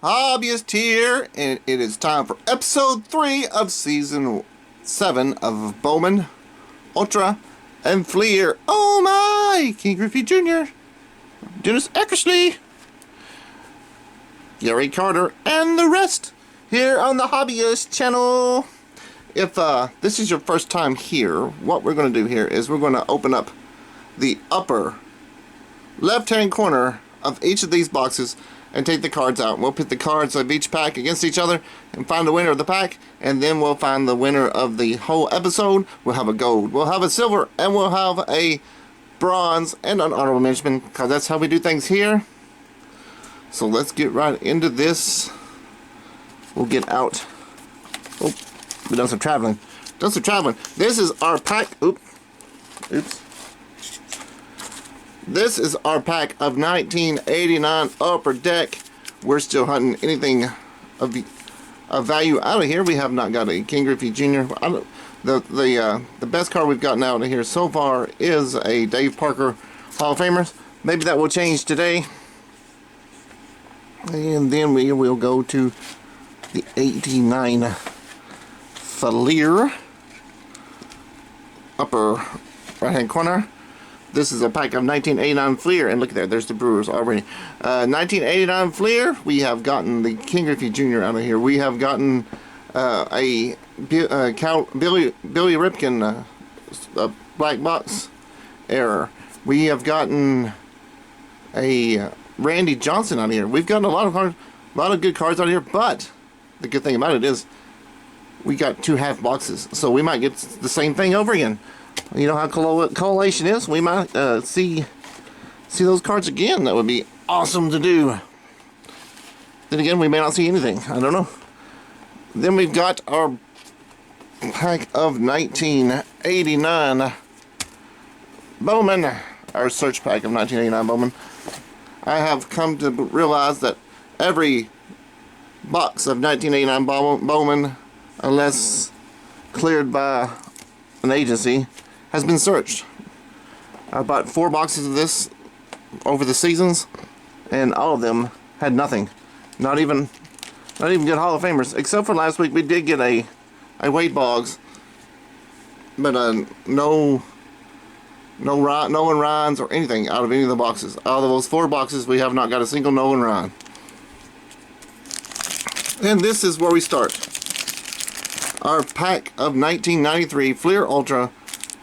Hobbyist here, and it is time for episode 3 of season 7 of Bowman, Ultra, and Fleer. Oh my! King Griffey Jr., Dennis Eckersley, Gary Carter, and the rest here on the Hobbyist channel. If this is your first time here, what we're going to do here is we're going to open up the upper left-hand corner of each of these boxes and take the cards out. We'll put the cards of each pack against each other and find the winner of the pack, and then we'll find the winner of the whole episode. We'll have a gold, we'll have a silver, and we'll have a bronze and an honorable mention, because that's how we do things here. So let's get right into this. We'll get out. Oh, we done some traveling. This is our pack. Oops. This is our pack of 1989 Upper Deck. We're still hunting anything of value out of here. We have not got a King Griffey Jr. The best card we've gotten out of here so far is a Dave Parker Hall of Famers. Maybe that will change today. And then we will go to the 89 Fleer, upper right hand corner. This is a pack of 1989 Fleer, and look there, there's the Brewers already. 1989 Fleer, we have gotten the King Griffey Jr. out of here. We have gotten a Billy Ripken black box error. We have gotten a Randy Johnson out of here. We've gotten a lot of good cards out of here, but the good thing about it is we got 2 half boxes, so we might get the same thing over again. You know how collation is. We might see those cards again. That would be awesome to do. Then again, we may not see anything. I don't know. Then we've got our pack of 1989 Bowman. Our search pack of 1989 Bowman. I have come to realize that every box of 1989 Bowman, unless cleared by an agency, has been searched. I bought 4 boxes of this over the seasons, and all of them had nothing. Not even good Hall of Famers, except for last week. We did get a Wade Boggs, but no Nolan Ryans or anything out of any of the boxes. Out of those 4 boxes, we have not got a single Nolan Ryan. And this is where we start. Our pack of 1993 Fleer Ultra,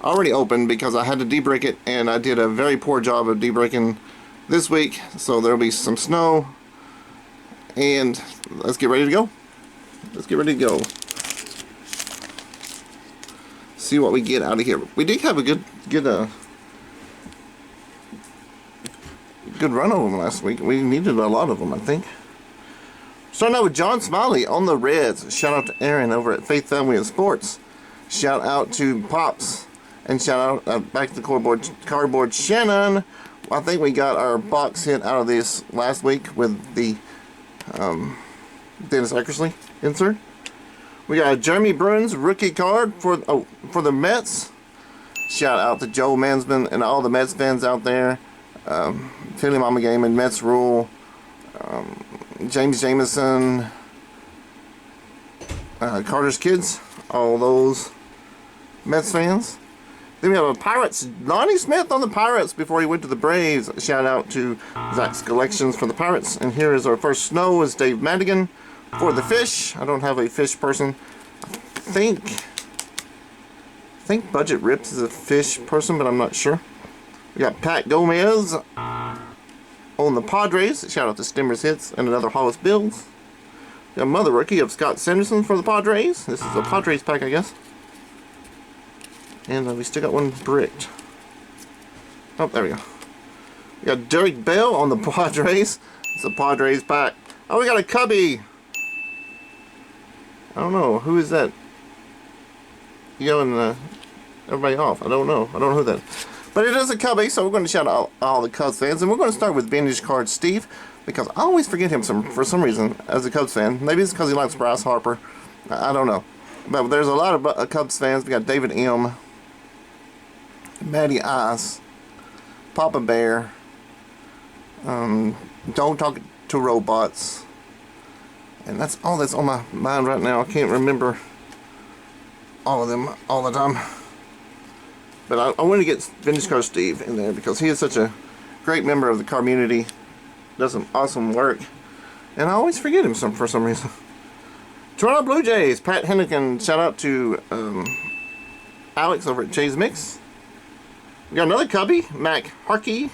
already opened because I had to debrick it, and I did a very poor job of debricking this week, so there'll be some snow. And let's get ready to go. See what we get out of here. We did have a good run of them last week. We needed a lot of them, I think. Starting out with John Smiley on the Reds. Shout out to Aaron over at Faith Family and Sports. Shout out to Pops. And shout out back to the cardboard Shannon. I think we got our box hit out of this last week with the Dennis Eckersley insert. We got a Jeremy Bruins rookie card for the Mets. Shout out to Joe Mansman and all the Mets fans out there. Philly Mama Game and Mets Rule. James Jameson, Carter's Kids, all those Mets fans. Then we have a Pirates, Lonnie Smith on the Pirates before he went to the Braves. Shout out to Zach's Collections for the Pirates. And here is our first snow is Dave Madigan for the Fish. I don't have a Fish person. I think Budget Rips is a Fish person, but I'm not sure. We got Pat Gomez on the Padres. Shout out to Stimmer's Hits and another Hollis Bills. We got another rookie of Scott Sanderson for the Padres. This is a Padres pack, I guess. And we still got one bricked. Oh, there we go. We got Derek Bell on the Padres. It's a Padres pack. Oh, we got a Cubby. I don't know. Who is that? Yelling everybody off. I don't know who that is. But it is a Cubby, so we're going to shout out all the Cubs fans. And we're going to start with Vintage Card Steve, because I always forget him for some reason as a Cubs fan. Maybe it's because he likes Bryce Harper. I don't know. But there's a lot of Cubs fans. We got David M., Matty Ice, Papa Bear, Don't Talk to Robots, And that's all that's on my mind right now. I can't remember all of them all the time. But I want to get Vintage Car Steve in there because he is such a great member of the community. Does some awesome work. And I always forget him for some reason. Toronto Blue Jays, Pat Hennigan. Shout out to Alex over at Jay's Mix. We got another Cubby, Mike Harkey.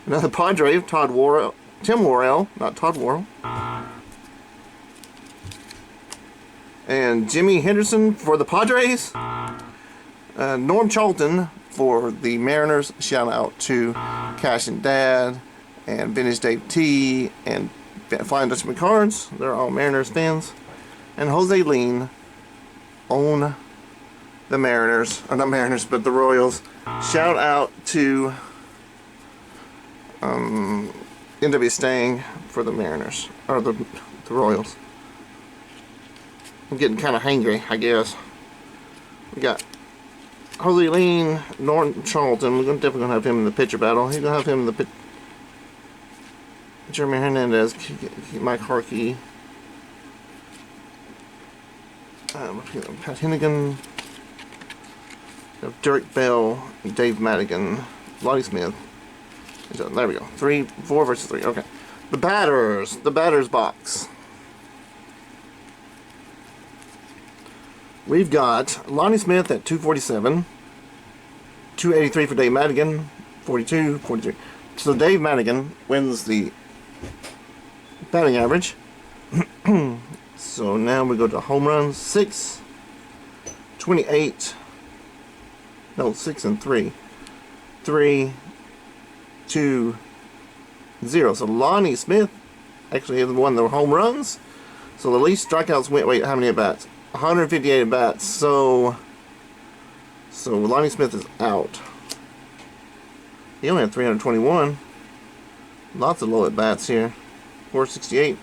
Another Padre, Tim Worrell, not Todd Worrell. And Jimmy Henderson for the Padres. Norm Charlton for the Mariners. Shout out to Cash and Dad and Vintage Dave T and Flying Dutchman Cards. They're all Mariners fans. And Jose Lean on the Mariners, or not Mariners, but the Royals. Shout out to NW Stang for the Mariners, or the Royals. I'm getting kind of hangry, I guess. We got Jose Lean, Norton Charlton. We're definitely going to have him in the pitcher battle. He's going to have him in the Jeremy Hernandez, Mike Harkey, Pat Hennigan, Derek Bell, Dave Madigan, Lonnie Smith. There we go. 4 versus 3. Okay. The batters box. We've got Lonnie Smith at 247, 283 for Dave Madigan, 42, 43. So Dave Madigan wins the batting average. So now we go to home runs. 6, 28. No, 6 and 3. 3, 2, 0. So Lonnie Smith actually won the home runs. So the least strikeouts went. Wait, how many at bats? 158 at bats. So Lonnie Smith is out. He only had 321. Lots of low at bats here. 468.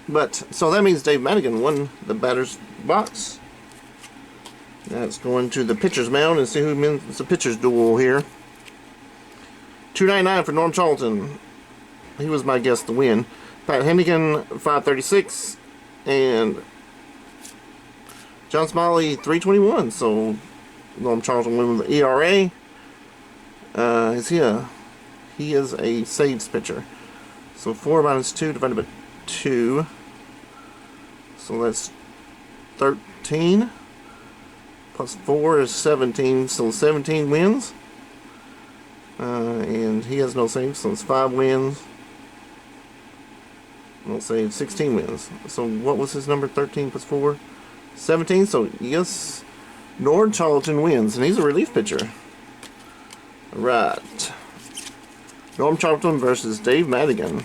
But so that means Dave Madigan won the batter's box. Now it's going to the pitcher's mound and see who wins the pitcher's duel here. 299 for Norm Charlton. He was my guess to win. Pat Hennigan 536 and John Smiley 321. So Norm Charlton won with the ERA. He is a saves pitcher. So 4 minus 2 divided by 2. So that's 13. Plus 4 is 17. So 17 wins. And he has no saves, so it's 5 wins. No saves, 16 wins. So what was his number? 13 plus 4? 17. So yes, Norm Charlton wins, and he's a relief pitcher. Right. Norm Charlton versus Dave Madigan.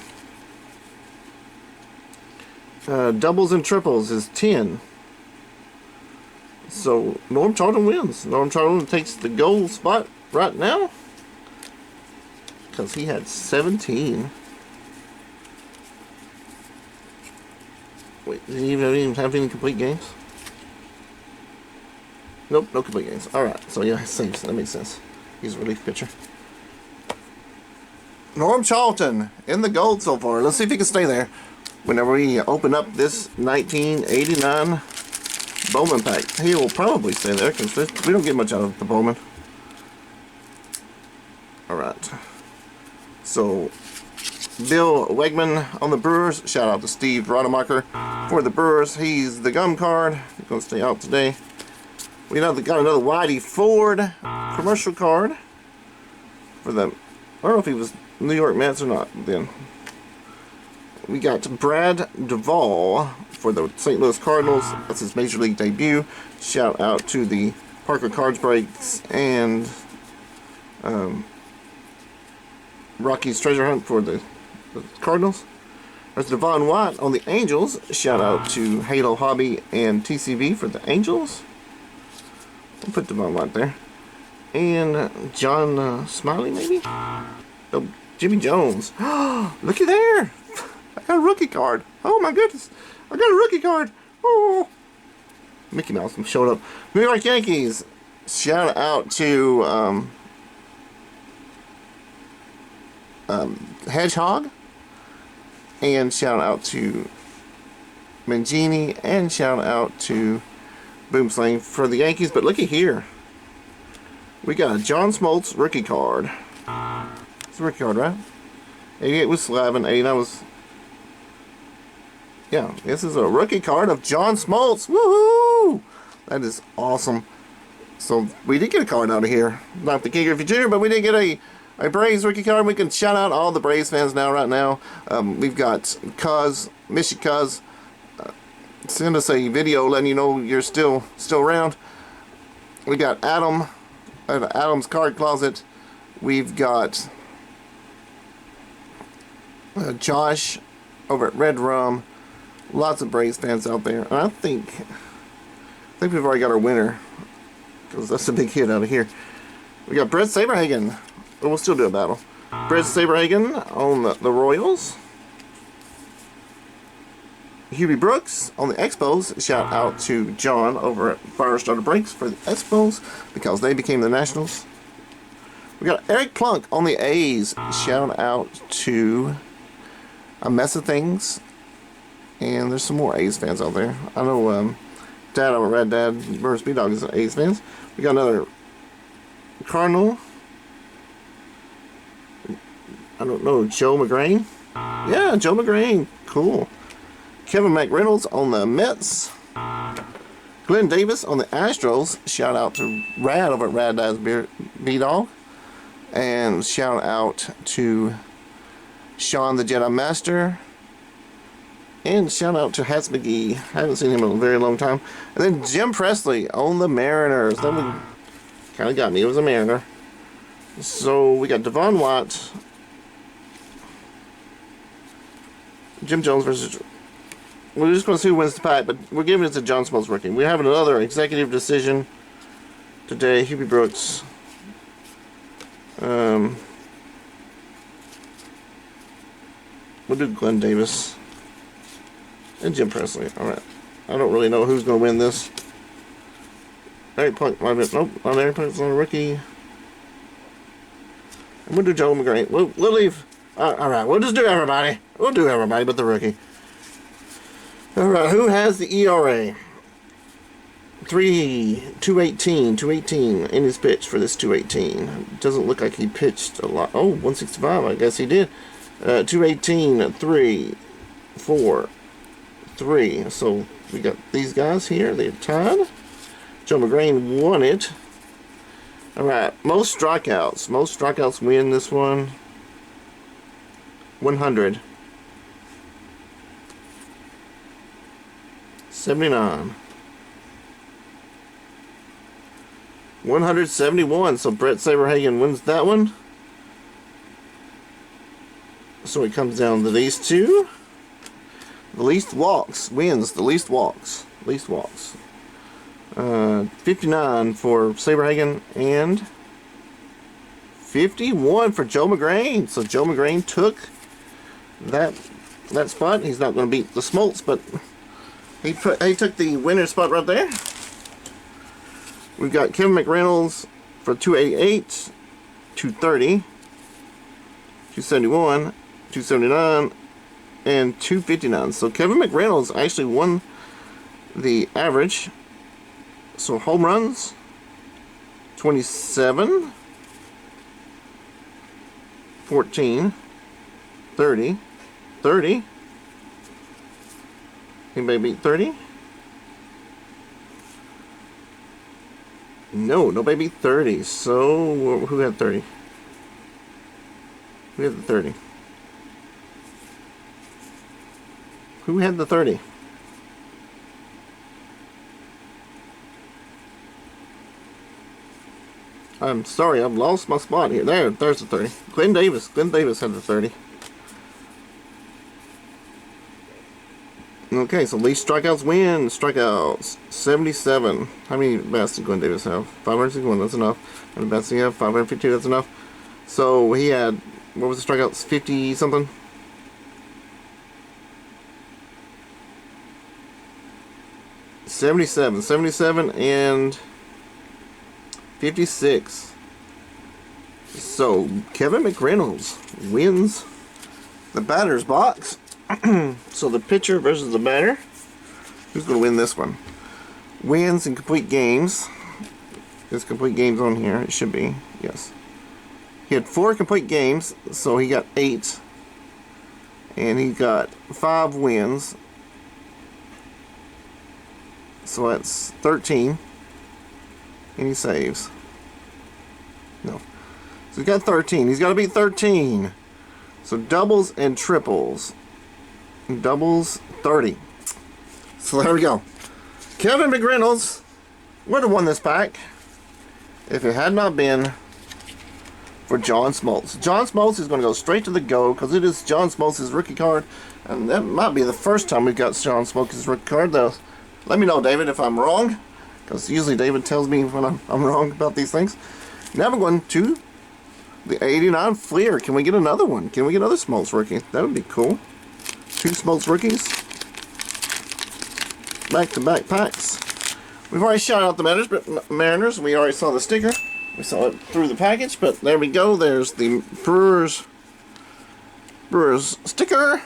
Doubles and triples is 10. So Norm Charlton wins. Norm Charlton takes the gold spot right now because he had 17. Wait, did he even have any complete games? Nope, no complete games. Alright, so yeah, saves. That makes sense. He's a relief pitcher. Norm Charlton in the gold so far. Let's see if he can stay there whenever we open up this 1989 Bowman pack. He will probably stay there because we don't get much out of the Bowman. Alright. So, Bill Wegman on the Brewers. Shout out to Steve Rademacher for the Brewers. He's the gum card. He's going to stay out today. We got another Whitey Ford commercial card for them. I don't know if he was New York Mets or not then. We got Brad Duvall for the St. Louis Cardinals. That's his Major League debut. Shout out to the Parker Cards Breaks and Rocky's Treasure Hunt for the Cardinals. There's Devon White on the Angels. Shout out to Halo Hobby and TCV for the Angels. I'll put Devon White there. And John Smiley, maybe? Oh, Jimmy Jones. Looky there! I got a rookie card. Oh my goodness. I got a rookie card. Oh. Mickey Mouse showed up. New York Yankees. Shout out to Hedgehog. And shout out to Mangini. And shout out to Boomslang for the Yankees. But looky here. We got a John Smoltz rookie card. It's a rookie card, right? 88 was Slavin. 89 was... Yeah, this is a rookie card of John Smoltz. Woohoo! That is awesome. So, we did get a card out of here. Not the King Griffey Jr., but we did get a Braves rookie card. We can shout out all the Braves fans now, right now. We've got Cuz, miss you Cuz. Send us a video letting you know you're still around. We got Adam at Adam's Card Closet. We've got Josh over at Red Rum. Lots of Braves fans out there. And I think we've already got our winner, because that's a big hit out of here. We got Brett Saberhagen. But we'll still do a battle. Brett Saberhagen on the Royals. Hubie Brooks on the Expos. Shout out to John over at Firestarter Breaks for the Expos, because they became the Nationals. We got Eric Plunk on the A's. Shout out to A Mess of Things. And there's some more A's fans out there. I know Dad over Red Dad versus B-Dog is an A's fans. We got another Cardinal. I don't know, Joe McGrain? Yeah, Joe McGrain. Cool. Kevin McReynolds on the Mets. Glenn Davis on the Astros. Shout out to Rad over at Rad Dad's B-Dog. And shout out to Sean the Jedi Master. And shout out to Hats McGee. Haven't seen him in a very long time. And then Jim Presley on the Mariners. That one kind of got me. It was a Mariner. So we got Devon Watt. Jim Jones versus... We're just going to see who wins the pack, but we're giving it to John Smoltz rookie. We have another executive decision today. Hubie Brooks. We'll do Glenn Davis. And Jim Presley. Alright. I don't really know who's going to win this. Eric Plunk. Nope. Not Eric Plunk's on a rookie. And we'll do Joe McGrain. We'll leave... Alright. We'll just do everybody. We'll do everybody but the rookie. Alright. Who has the ERA? 218 in his pitch for this 218. Doesn't look like he pitched a lot. Oh, 165. I guess he did. 218, 3, 4, 3. So we got these guys here. They're tied. Joe McGrain won it. Alright, most strikeouts. Most strikeouts win this one. 100. 79. 171. So Brett Saberhagen wins that one. So it comes down to these two. The least walks wins. The least walks. Least walks. 59 for Saberhagen and 51 for Joe McGrain. So Joe McGrain took that spot. He's not going to beat the Smoltz, but he took the winner spot right there. We've got Kevin McReynolds for 288, 230, 271, 279, and 259. So Kevin McReynolds actually won the average. So home runs, 27, 14, 30, 30. Anybody beat 30? No, nobody beat 30. So who had 30? Who had the 30? Who had the 30? I'm sorry, I've lost my spot here. There's the 30. Glenn Davis. Glenn Davis had the 30. Okay, so least strikeouts win. Strikeouts, 77. How many bats did Glenn Davis have? 561, that's enough. How many bats did he have? 552, that's enough. So he had, what was the strikeouts? 50 something? $77 and 56. So, Kevin McReynolds wins the batter's box. So, the pitcher versus the batter. Who's going to win this one? Wins in complete games. There's complete games on here. It should be. Yes. He had 4 complete games, so he got 8. And he got 5 wins. So that's 13. And he saves. No. So he's got 13. He's got to beat 13. So doubles and triples. Doubles, 30. So there we go. Kevin McReynolds would have won this pack if it had not been for John Smoltz. John Smoltz is going to go straight to the go because it is John Smoltz's rookie card. And that might be the first time we've got John Smoltz's rookie card, though. Let me know, David, if I'm wrong, because usually David tells me when I'm wrong about these things. Now we're going to the 89 Fleer. Can we get another one? Can we get another Smoltz rookie? That would be cool. 2 Smoltz rookies. Back-to-back packs. We've already shouted out the Mariners. We already saw the sticker. We saw it through the package, but there we go. There's the Brewers sticker.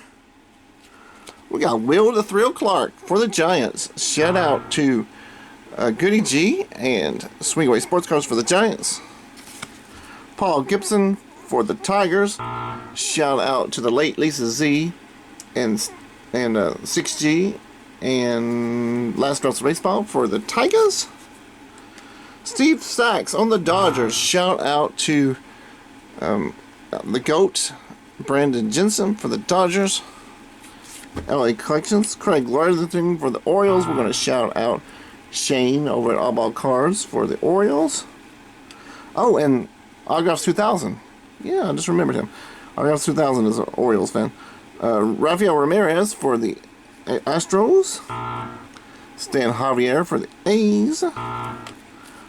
We got Will the Thrill Clark for the Giants. Shout out to Goody G and Swingaway Sports Cards for the Giants. Paul Gibson for the Tigers. Shout out to the late Lisa Z and 6G and Last Drops Baseball for the Tigers. Steve Sachs on the Dodgers. Shout out to the GOAT, Brandon Jensen for the Dodgers. LA Collections, Craig Worthington for the Orioles. We're going to shout out Shane over at All Ball Cards for the Orioles. Oh, and Autographs 2000. Yeah, I just remembered him. Autographs 2000 is an Orioles fan. Rafael Ramirez for the Astros. Stan Javier for the A's.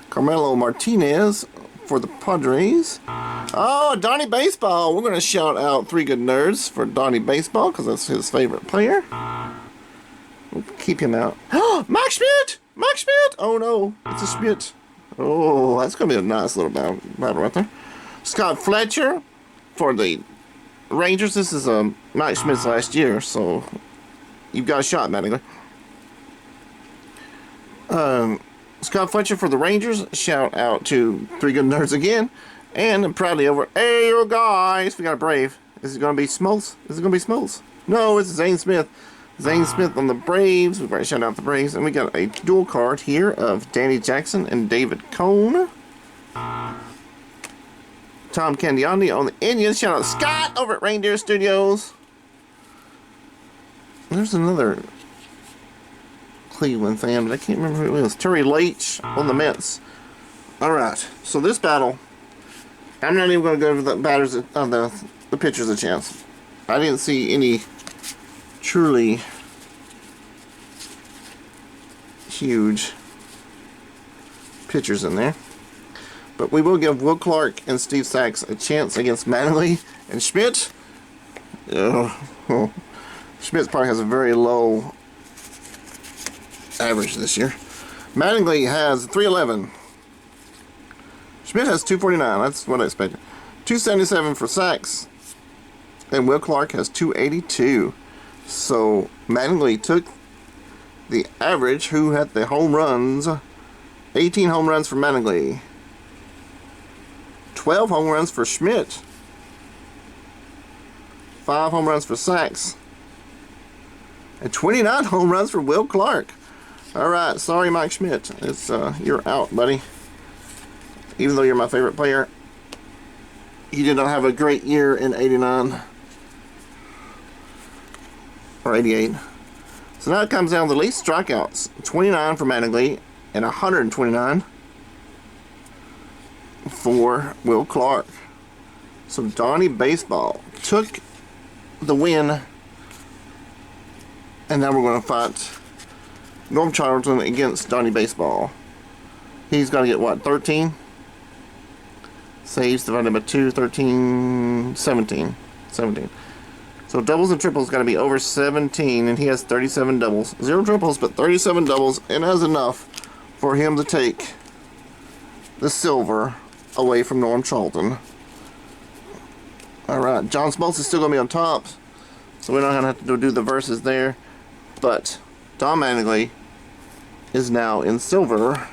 Carmelo Martinez for the Padres. Oh, Donnie Baseball. We're going to shout out 3 Good Nerds for Donnie Baseball because that's his favorite player. We'll keep him out. Mike Schmidt! Mike Schmidt! Oh no, it's a Schmidt. Oh, that's going to be a nice little battle right there. Scott Fletcher for the Rangers. This is Mike Schmidt's last year, so you've got a shot, Mattingly. Scott Fletcher for the Rangers. Shout out to 3 Good Nerds again. And proudly over, hey, you guys, we got a Brave. Is it going to be Smoltz? Is it going to be Smoltz? No, it's Zane Smith. Zane Smith on the Braves. We've already shouted out the Braves. And we got a dual card here of Danny Jackson and David Cone. Tom Candiotti on the Indians. Shout out Scott over at Reindeer Studios. There's another Cleveland fan, but I can't remember who it was. Terry Leach on the Mets. Alright, so this battle, I'm not even going to go to the batters, the pitchers a chance. I didn't see any truly huge pitchers in there. But we will give Will Clark and Steve Sachs a chance against Mattingly and Schmidt. Schmidt probably has a very low average this year. Mattingly has 311. Schmidt has 249. That's what I expected. 277 for Sachs. And Will Clark has 282. So Mattingly took the average. Who had the home runs? 18 home runs for Mattingly. 12 home runs for Schmidt. 5 home runs for Sachs. And 29 home runs for Will Clark. Alright, sorry Mike Schmidt. It's you're out, buddy. Even though you're my favorite player, you did not have a great year in 89 or 88. So now it comes down to the least strikeouts. 29 for Mattingly and 129 for Will Clark. So Donnie Baseball took the win. And now we're going to fight Norm Charlton against Donnie Baseball. He's got to get what, 13? Saves divided by 2, 13, 17. 17. So doubles and triples got to be over 17, and he has 37 doubles. 0 triples, but 37 doubles, and that's enough for him to take the silver away from Norm Charlton. Alright, John Smoltz is still going to be on top, so we're not going to have to do the verses there. But Don Mattingly is now in silver.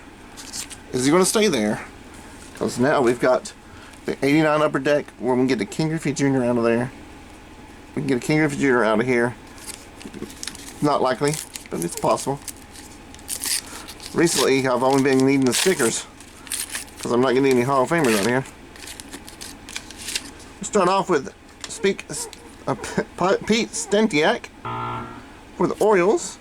Is he going to stay there? Because now we've got the 89 upper deck where we can get the King Griffey Jr. out of there. We can get a King Griffey Jr. out of here. Not likely, but it's possible. Recently, I've only been needing the stickers because I'm not getting any Hall of Famers out here. We'll start off with Pete Stentiak for the Orioles.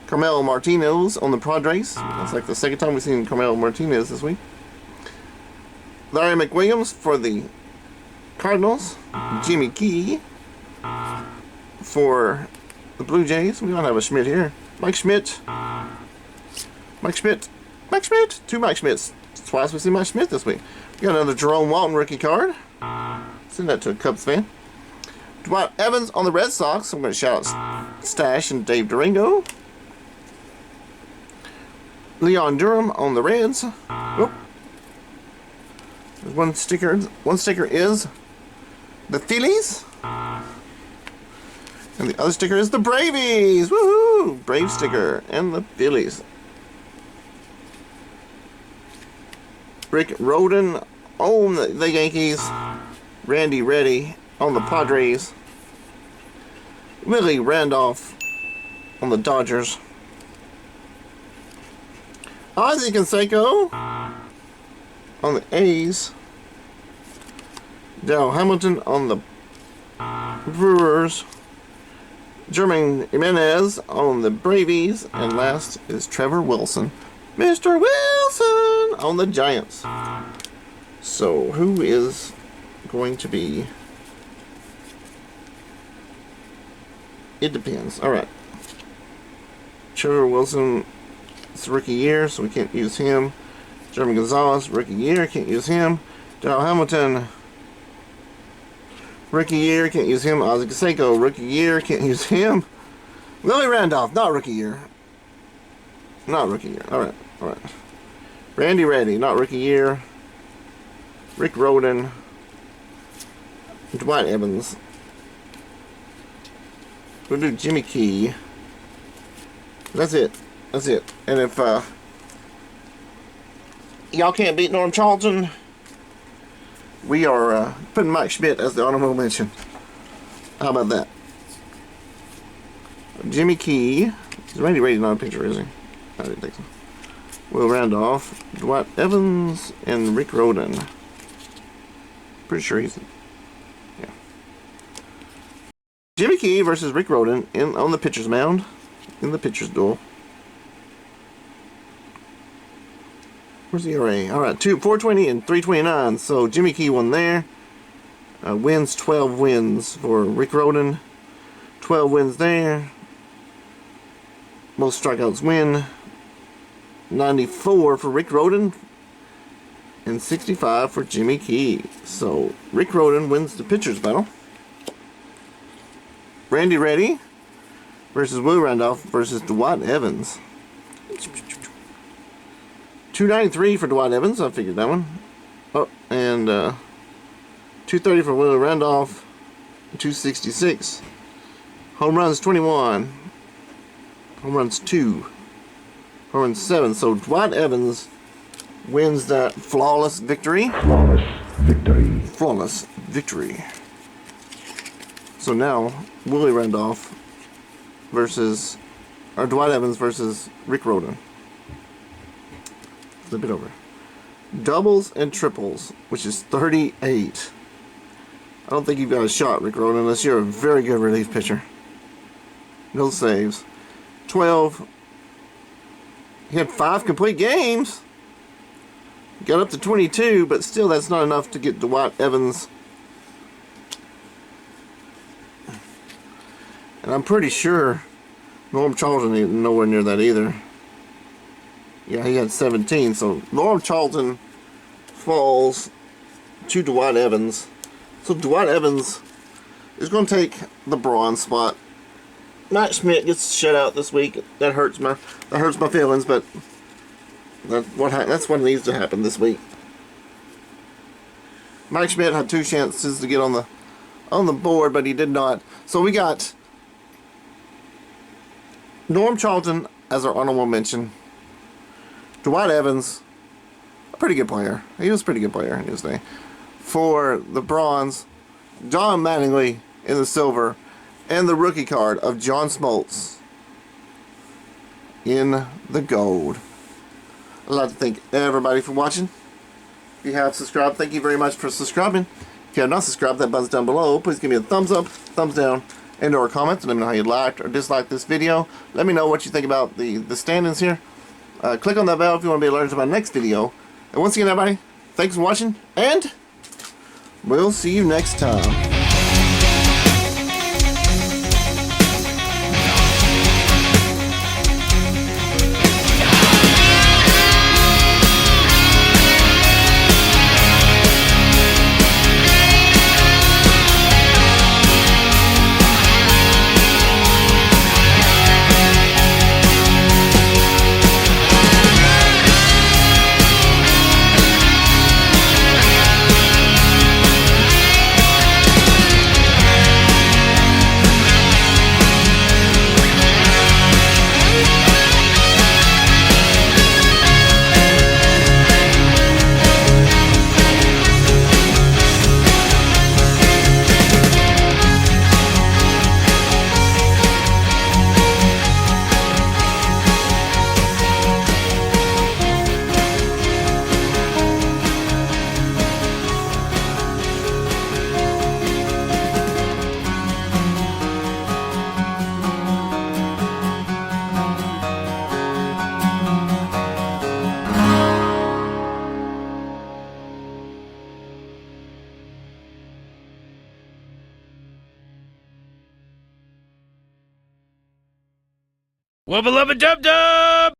Carmelo Martinez on the Padres. That's like the second time we've seen Carmelo Martinez this week. Larry McWilliams for the Cardinals. Jimmy Key for the Blue Jays. We don't have a Schmidt here. Mike Schmidt. Two Mike Schmidts. Twice we've seen Mike Schmidt this week. We got another Jerome Walton rookie card. Send that to a Cubs fan. Dwight Evans on the Red Sox. I'm going to shout out Stash and Dave Durango. Leon Durham on the Reds. Oh. There's one sticker. One sticker is the Phillies. And the other sticker is the Bravies. Woohoo! Brave sticker and the Phillies. Rick Roden on the Yankees. Randy Reddy on the Padres. Willie Randolph on the Dodgers. Ozzie Canseco on the A's. Darryl Hamilton on the Brewers. German Jimenez on the Bravies. And last is Trevor Wilson. Mr. Wilson on the Giants. So, who is going to be... It depends. Alright. Trevor Wilson, it's rookie year, so we can't use him. Jeremy Gonzalez, rookie year, can't use him. Darryl Hamilton, rookie year, can't use him. Ozzie Canseco, rookie year, can't use him. Willie Randolph, not rookie year. Not rookie year. Alright, alright. Randy Reddy, not rookie year. Rick Roden. Dwight Evans. We'll do Jimmy Key. That's it. That's it. And if y'all can't beat Norm Charlton, we are putting Mike Schmidt as the honorable mention. How about that? Jimmy Key. Is Randy Reddy not a picture, is he? I didn't think so. Will Randolph, Dwight Evans, and Rick Roden. Pretty sure he's... Yeah. Jimmy Key versus Rick Roden on the pitcher's mound. In the pitcher's duel. Where's the ERA? Alright, 420 and 329. So Jimmy Key won there. Wins 12 wins for Rick Roden. 12 wins there. Most strikeouts win. 94 for Rick Roden. And 65 for Jimmy Key. So Rick Roden wins the pitcher's battle. Randy Reddy versus Will Randolph versus Dwight Evans. 293 for Dwight Evans. I figured that one. Oh, and 230 for Will Randolph. 266. Home runs 21. Home runs 2. Home runs 7. So Dwight Evans wins that flawless victory. Flawless victory. Flawless victory. So now, Willie Randolph versus, or Dwight Evans versus Rick Roden. Flip it over. Doubles and triples, which is 38. I don't think you've got a shot, Rick Roden, unless you're a very good relief pitcher. No saves. 12. He had 5 complete games. Got up to 22, but still that's not enough to get Dwight Evans. And I'm pretty sure Norm Charlton ain't nowhere near that either. Yeah, he had 17, so Norm Charlton falls to Dwight Evans. So Dwight Evans is going to take the bronze spot. Mike Schmidt gets shut out this week. That hurts my feelings, but that's what needs to happen this week. Mike Schmidt had 2 chances to get on the board, but he did not. So we got Norm Charlton as our honorable mention. Dwight Evans, a pretty good player. He was a pretty good player in his day. For the bronze, John Mattingly in the silver, and the rookie card of John Smoltz in the gold. I'd like to thank everybody for watching. If you have subscribed, thank you very much for subscribing. If you have not subscribed, that button's down below. Please give me a thumbs up, thumbs down, and or comments. Let me know how you liked or disliked this video. Let me know what you think about the standings here. Click on that bell if you want to be alerted to my next video. And once again, everybody, thanks for watching, and we'll see you next time. Wubba lubba dub dub!